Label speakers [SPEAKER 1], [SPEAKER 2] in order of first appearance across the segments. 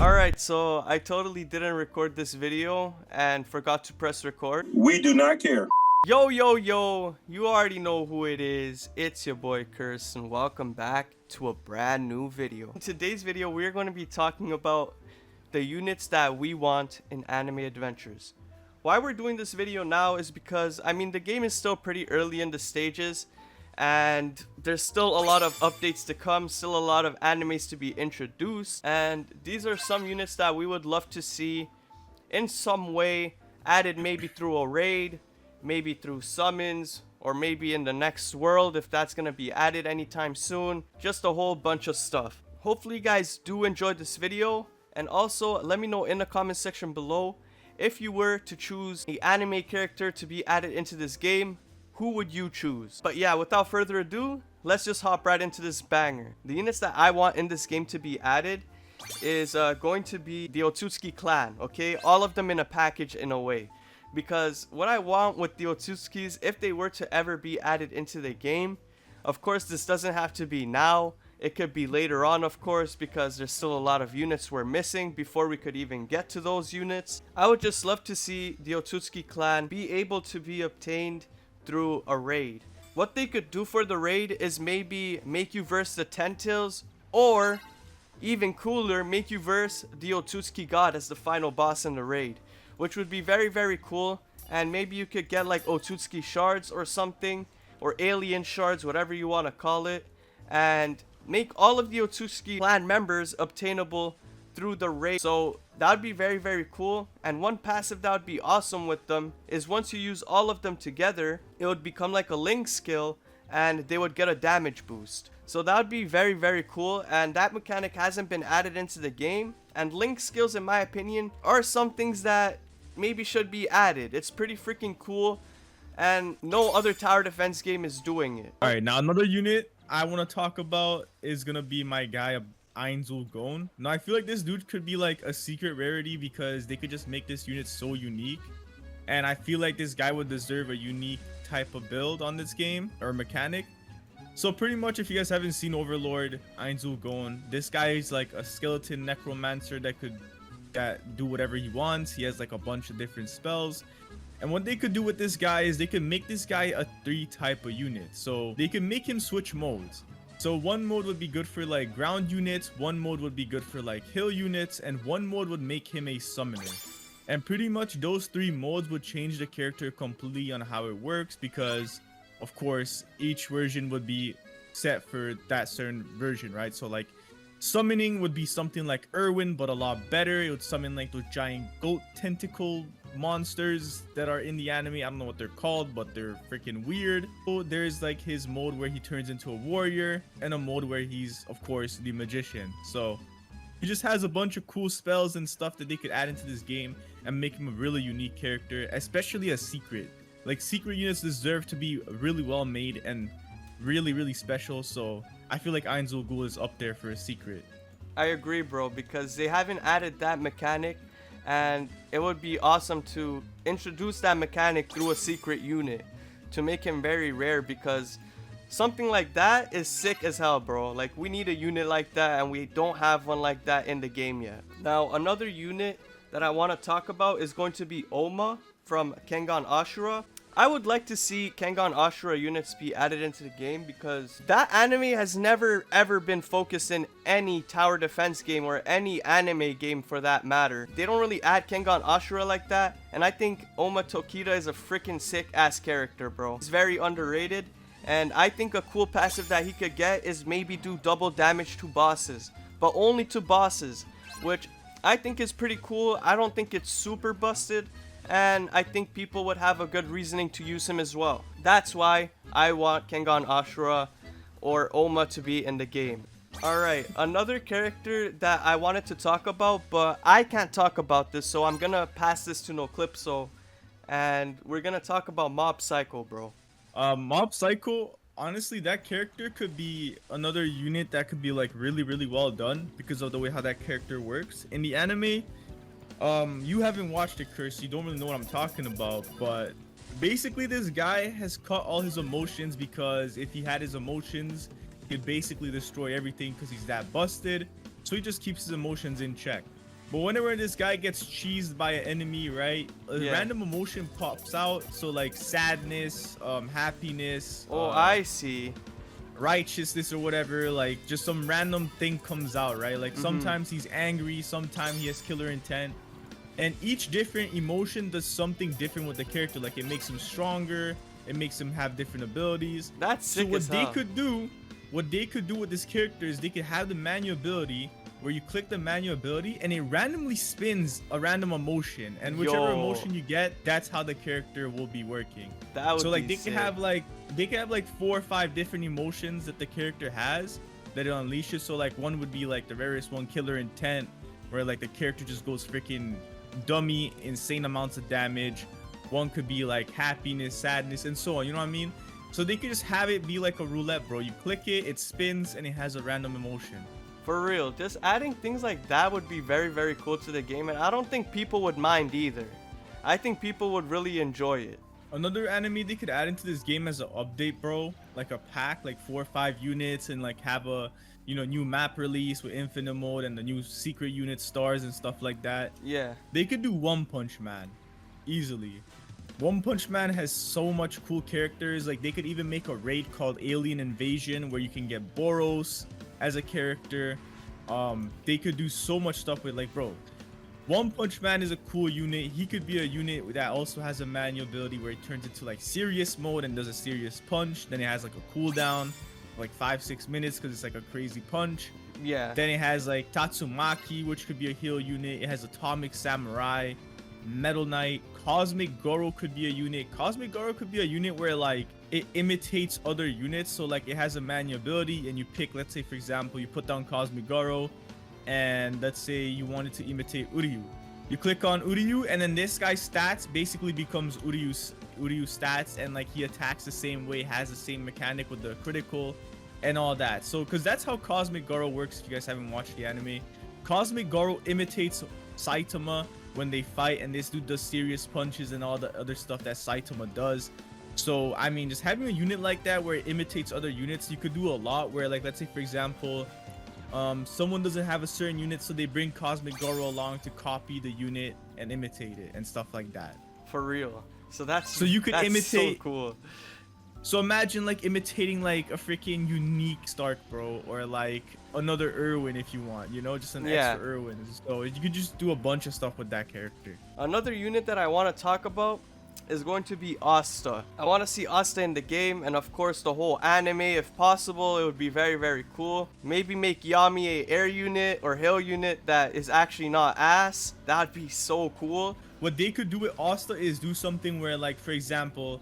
[SPEAKER 1] Alright, so I totally didn't record this video and forgot to press record.
[SPEAKER 2] We do not care.
[SPEAKER 1] Yo, you already know who it is. It's your boy Curse and welcome back to a brand new video. In today's video, we're going to be talking about the units that we want in anime adventures. Why we're doing this video now is because, I mean, the game is still pretty early in the stages and there's still a lot of updates to come, still a lot of animes to be introduced, and these are some units that we would love to see in some way added, maybe through a raid, maybe through summons, or maybe in the next world if that's gonna be added anytime soon. Just a whole bunch of stuff. Hopefully you guys do enjoy this video, and also let me know in the comment section below, if you were to choose an anime character to be added into this game, who would you choose? But yeah, without further ado, let's just hop right into this banger. The units that I want in this game to be added is going to be the Otsuki Clan, okay? All of them in a package in a way. Because what I want with the Otsukis, if they were to ever be added into the game, of course this doesn't have to be now. It could be later on, of course, because there's still a lot of units we're missing before we could even get to those units. I would just love to see the Otsuki Clan be able to be obtained through a raid. What they could do for the raid is maybe make you verse the Ten Tails, or even cooler, make you verse the Otsuki God as the final boss in the raid, which would be very cool. And maybe you could get like Otsuki shards or something, or alien shards, whatever you want to call it, and make all of the Otsuki Clan members obtainable through the raid. So that would be very cool. And one passive that would be awesome with them is once you use all of them together, it would become like a link skill and they would get a damage boost. So that would be very cool, and that mechanic hasn't been added into the game. And link skills, in my opinion, are some things that maybe should be added. It's pretty freaking cool, and no other tower defense game is doing it.
[SPEAKER 3] All right, now another unit I want to talk about is gonna be my guy Ainzul Gon. Now I feel like this dude could be like a secret rarity because they could just make this unit so unique, and I feel like this guy would deserve a unique type of build on this game or mechanic. So pretty much, if you guys haven't seen Overlord Ainzul Gon, this guy is like a skeleton necromancer that could do whatever he wants. He has like a bunch of different spells. And what they could do with this guy is they could make this guy a 3 type of unit. So they can make him switch modes. So one mode would be good for like ground units, one mode would be good for like hill units, and one mode would make him a summoner. And pretty much those 3 modes would change the character completely on how it works, because of course each version would be set for that certain version, right? So like summoning would be something like Irwin, but a lot better. It would summon like those giant goat tentacle monsters that are in the anime. I don't know what they're called, but they're freaking weird. So there's like his mode where he turns into a warrior, and a mode where he's of course the magician. So he just has a bunch of cool spells and stuff that they could add into this game and make him a really unique character, especially a secret. Like secret units deserve to be really well made and really special. So I feel like Ainzul Ghul is up there for a secret.
[SPEAKER 1] I agree, bro, because they haven't added that mechanic, and it would be awesome to introduce that mechanic through a secret unit to make him very rare, because something like that is sick as hell, bro. Like, we need a unit like that, and we don't have one like that in the game yet. Now, another unit that I want to talk about is going to be Oma from Kengan Ashura. I would like to see Kengan Ashura units be added into the game, because that anime has never ever been focused in any tower defense game or any anime game for that matter. They don't really add Kengan Ashura like that, and I think Oma Tokita is a freaking sick ass character, bro. He's very underrated, and I think a cool passive that he could get is maybe do double damage to bosses, but only to bosses, which I think is pretty cool. I don't think it's super busted, and I think people would have a good reasoning to use him as well. That's why I want Kengan Ashura or Oma to be in the game. Alright, another character that I wanted to talk about, but I can't talk about this, so I'm gonna pass this to Noclipso, and we're gonna talk about Mob Psycho, bro.
[SPEAKER 3] Mob Psycho, honestly, that character could be another unit that could be like really well done because of the way how that character works. In the anime, you haven't watched it, Curse, you don't really know what I'm talking about, but basically this guy has cut all his emotions, because if he had his emotions, he'd basically destroy everything because he's that busted. So he just keeps his emotions in check. But whenever this guy gets cheesed by an enemy, right, a
[SPEAKER 1] Yeah.
[SPEAKER 3] random emotion pops out. So like sadness, happiness,
[SPEAKER 1] Oh, I see.
[SPEAKER 3] righteousness or whatever, like just some random thing comes out, right? Like
[SPEAKER 1] Mm-hmm.
[SPEAKER 3] sometimes he's angry, sometimes he has killer intent, and each different emotion does something different with the character. Like it makes him stronger, it makes him have different abilities.
[SPEAKER 1] That's
[SPEAKER 3] So
[SPEAKER 1] sick
[SPEAKER 3] what
[SPEAKER 1] as
[SPEAKER 3] they
[SPEAKER 1] hell.
[SPEAKER 3] could do, with this character is they could have the manual ability where you click the manual ability and it randomly spins a random emotion, and whichever
[SPEAKER 1] Yo.
[SPEAKER 3] emotion you get, that's how the character will be working.
[SPEAKER 1] That would
[SPEAKER 3] So like
[SPEAKER 1] be
[SPEAKER 3] they
[SPEAKER 1] sick.
[SPEAKER 3] can have like 4 or 5 different emotions that the character has that it unleashes. So like one would be like the rarest one, killer intent, where like the character just goes freaking dummy, insane amounts of damage. One could be like happiness, sadness, and so on, you know what I mean? So they could just have it be like a roulette, bro. You click it, it spins, and it has a random emotion.
[SPEAKER 1] For real, just adding things like that would be very, very cool to the game, and I don't think people would mind either. I think people would really enjoy it.
[SPEAKER 3] Another anime they could add into this game as an update, bro, like a pack, like 4 or 5 units, and like have a, you know, new map release with infinite mode and the new secret unit stars and stuff like that.
[SPEAKER 1] Yeah.
[SPEAKER 3] They could do One Punch Man easily. One Punch Man has so much cool characters. Like they could even make a raid called Alien Invasion where you can get Boros as a character. They could do so much stuff with, like, bro, One Punch Man is a cool unit. He could be a unit that also has a manual ability where he turns into like serious mode and does a serious punch. Then it has like a cooldown, like 5-6 minutes because it's like a crazy punch.
[SPEAKER 1] Yeah.
[SPEAKER 3] Then it has like Tatsumaki, which could be a heal unit. It has Atomic Samurai, Metal Knight, Cosmic Goro could be a unit. Cosmic Goro could be a unit where like it imitates other units. So like it has a manual ability and you pick, let's say for example, you put down Cosmic Goro and let's say you wanted to imitate Uryu. You click on Uryu and then this guy's stats basically becomes Uryu's stats, and like he attacks the same way, has the same mechanic with the critical and all that. So because that's how Cosmic Goro works, if you guys haven't watched the anime. Cosmic Goro imitates Saitama when they fight, and this dude does serious punches and all the other stuff that Saitama does. So I mean, just having a unit like that where it imitates other units, you could do a lot. Where like, let's say for example, someone doesn't have a certain unit, so they bring Cosmic Goro along to copy the unit and imitate it and stuff like that.
[SPEAKER 1] For real. So that's
[SPEAKER 3] So you could
[SPEAKER 1] that's
[SPEAKER 3] imitate-
[SPEAKER 1] so cool.
[SPEAKER 3] So imagine like imitating like a freaking unique Stark, bro, or like another Irwin if you want, you know, just an
[SPEAKER 1] Yeah.
[SPEAKER 3] extra Irwin. So you could just do a bunch of stuff with that character.
[SPEAKER 1] Another unit that I want to talk about is going to be Asta. I want to see Asta in the game, and of course the whole anime if possible. It would be very, very cool. Maybe make Yami a air unit or hill unit that is actually not ass. That'd be so cool.
[SPEAKER 3] What they could do with Asta is do something where, like, for example,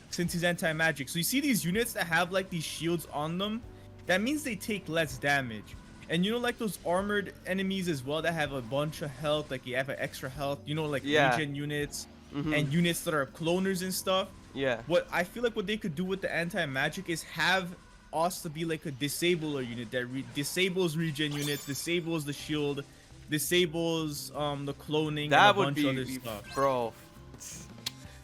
[SPEAKER 3] since he's anti-magic, so you see these units that have like these shields on them, that means they take less damage. And you know, like those armored enemies as well that have a bunch of health, like you have an extra health, you know, like
[SPEAKER 1] Yeah.
[SPEAKER 3] regen units
[SPEAKER 1] Mhm.
[SPEAKER 3] and units that are cloners and stuff.
[SPEAKER 1] Yeah.
[SPEAKER 3] What I feel like what they could do with the anti-magic is have Asta be like a disabler unit that disables regen units, disables the shield, disables the cloning, and a
[SPEAKER 1] That would
[SPEAKER 3] bunch of other
[SPEAKER 1] be,
[SPEAKER 3] stuff.
[SPEAKER 1] bro.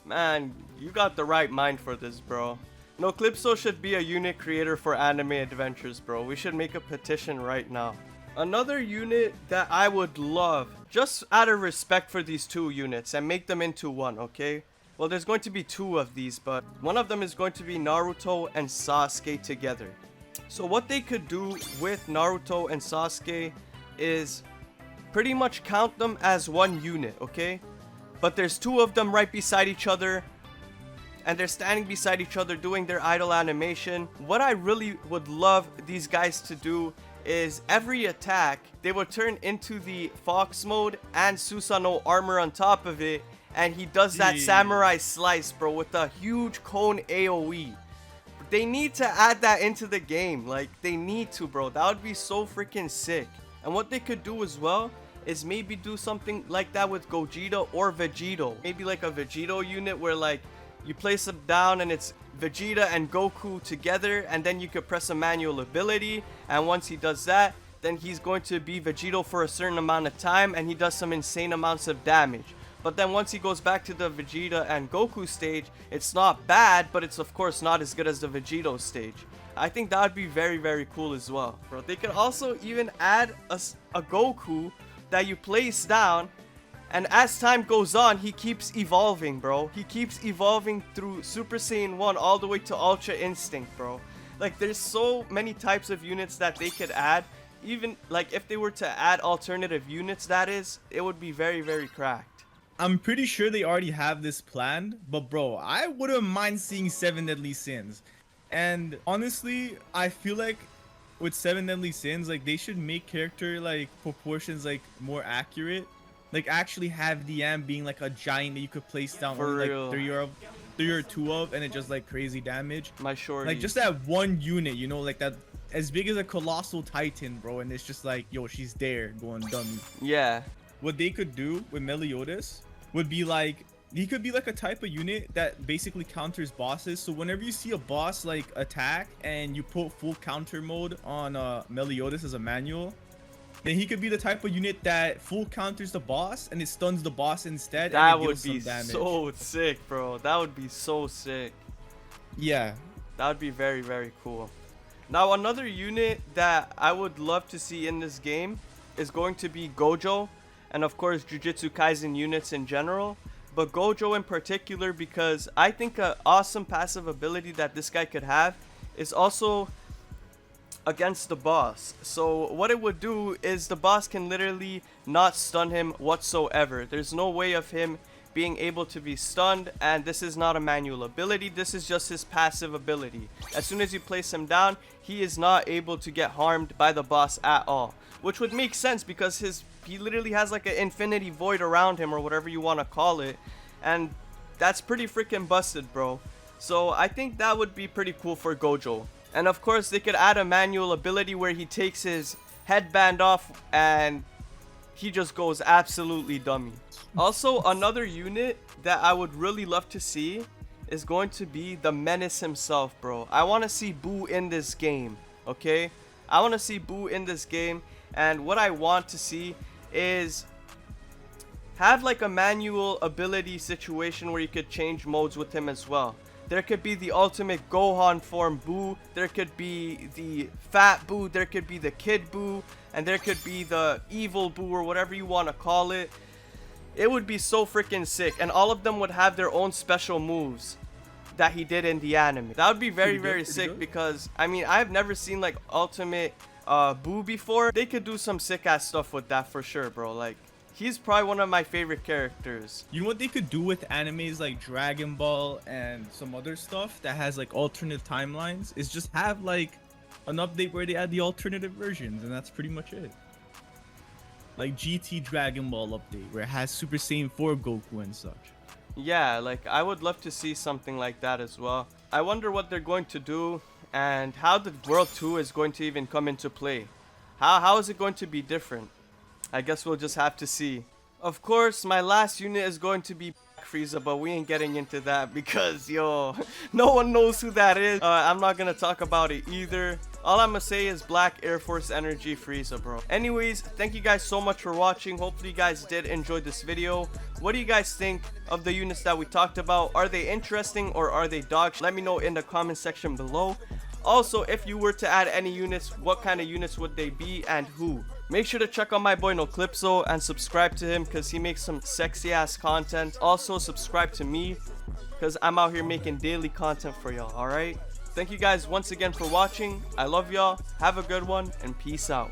[SPEAKER 1] Man, you got the right mind for this, bro. No, Clipso should be a unit creator for anime adventures, bro. We should make a petition right now. Another unit that I would love, just out of respect for these two units, and make them into one, okay? Well, there's going to be two of these, but one of them is going to be Naruto and Sasuke together. So what they could do with Naruto and Sasuke is pretty much count them as one unit, okay? But there's two of them right beside each other, and they're standing beside each other doing their idle animation. What I really would love these guys to do is every attack, they would turn into the Fox mode and Susanoo armor on top of it, and he does that
[SPEAKER 3] Yeah.
[SPEAKER 1] samurai slice, bro, with a huge cone AoE. They need to add that into the game. Like, they need to, bro. That would be so freaking sick. And what they could do as well is maybe do something like that with Gogeta or Vegito. Maybe like a Vegito unit where like you place them down and it's Vegeta and Goku together, and then you could press a manual ability, and once he does that, then he's going to be Vegito for a certain amount of time and he does some insane amounts of damage. But then once he goes back to the Vegeta and Goku stage, it's not bad, but it's of course not as good as the Vegito stage. I think that would be very, very cool as well, bro. They could also even add a Goku that you place down, and as time goes on, he keeps evolving, bro. He keeps evolving through Super Saiyan 1 all the way to Ultra Instinct, bro. Like, there's so many types of units that they could add. Even, like, if they were to add alternative units, that is, it would be very, very cracked.
[SPEAKER 3] I'm pretty sure they already have this planned, but bro, I wouldn't mind seeing 7 Deadly Sins. And honestly, I feel like with 7 Deadly Sins, like, they should make character, like, proportions, like, more accurate. Like, actually have DM being like a giant that you could place down
[SPEAKER 1] For
[SPEAKER 3] only,
[SPEAKER 1] real.
[SPEAKER 3] like 3 or 2 of, and it just like crazy damage.
[SPEAKER 1] My shorty.
[SPEAKER 3] Like, just that one unit, you know, like that as big as a colossal titan, bro, and it's just like, yo, she's there going dummy.
[SPEAKER 1] Yeah.
[SPEAKER 3] What they could do with Meliodas would be like, he could be like a type of unit that basically counters bosses. So whenever you see a boss like attack and you put full counter mode on Meliodas as a manual, then he could be the type of unit that full counters the boss and it stuns the boss instead.
[SPEAKER 1] That
[SPEAKER 3] and it
[SPEAKER 1] would
[SPEAKER 3] deals
[SPEAKER 1] be
[SPEAKER 3] some damage.
[SPEAKER 1] so sick, bro. That would be so sick.
[SPEAKER 3] Yeah.
[SPEAKER 1] That would be very, very cool. Now, another unit that I would love to see in this game is going to be Gojo. And of course, Jujutsu Kaisen units in general. But Gojo in particular, because I think an awesome passive ability that this guy could have is also against the boss. So what it would do is the boss can literally not stun him whatsoever. There's no way of him being able to be stunned, and this is not a manual ability. This is just his passive ability. As soon as you place him down, he is not able to get harmed by the boss at all, which would make sense because he literally has like an infinity void around him, or whatever you want to call it, and that's pretty freaking busted, bro. So I think that would be pretty cool for Gojo. And of course, they could add a manual ability where he takes his headband off and he just goes absolutely dummy. Also, another unit that I would really love to see is going to be the Menace himself, bro. I want to see Boo in this game, okay? I want to see Boo in this game, and what I want to see is have like a manual ability situation where you could change modes with him as well. There could be the ultimate Gohan form Boo, there could be the fat Boo, there could be the kid Boo, and there could be the evil Boo, or whatever you want to call it. It would be so freaking sick, and all of them would have their own special moves that he did in the anime. That would be very, very sick, because I mean, I've never seen like ultimate Boo before. They could do some sick ass stuff with that for sure, bro. Like, he's probably one of my favorite characters.
[SPEAKER 3] You know what they could do with animes like Dragon Ball and some other stuff that has like alternate timelines is just have like an update where they add the alternative versions, and that's pretty much it. Like GT Dragon Ball update where it has Super Saiyan 4 Goku and such.
[SPEAKER 1] Yeah, like I would love to see something like that as well. I wonder what they're going to do and how the World 2 is going to even come into play. How is it going to be different? I guess we'll just have to see. Of course, my last unit is going to be Frieza, but we ain't getting into that because, yo, no one knows who that is. I'm not gonna talk about it either. All I'm gonna say is Black Air Force Energy Frieza, bro. Anyways, thank you guys so much for watching. Hopefully you guys did enjoy this video. What do you guys think of the units that we talked about? Are they interesting or are they dog shit? Let me know in the comment section below. Also, if you were to add any units, what kind of units would they be and who? Make sure to check out my boy Noclipso and subscribe to him because he makes some sexy ass content. Also, subscribe to me because I'm out here making daily content for y'all, alright? Thank you guys once again for watching. I love y'all. Have a good one and peace out.